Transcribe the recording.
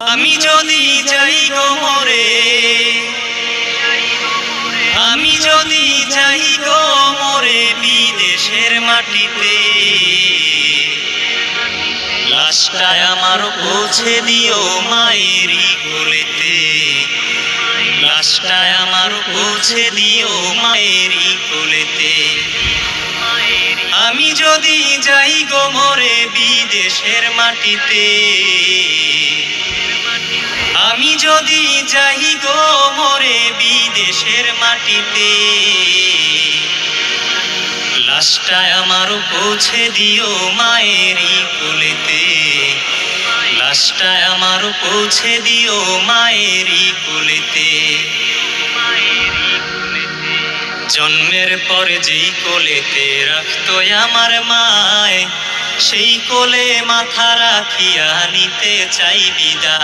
আমি যদি যাই গো মরে, আমি যদি যাই গো মরে বিদেশের মাটিতে, লাশটা আমার পৌঁছে দিও মায়েরই কোলেতে, লাশটা আমার পৌঁছে দিও মায়েরই কোলেতে। আমি যদি যাই গো মরে বিদেশের মাটিতে, আমি যদি যাই গো মরে বিদেশের মাটিতে, লাশটা আমার পৌঁছে দিও মায়েরই কোলেতে, লাশটা আমার পৌঁছে দিও মায়েরই কোলেতে। জন্মের পর যেই কোলেতে রাখতো আমার মায়, সেই কোলে মাথা রাখিয়া নিতে চাই বিদায়।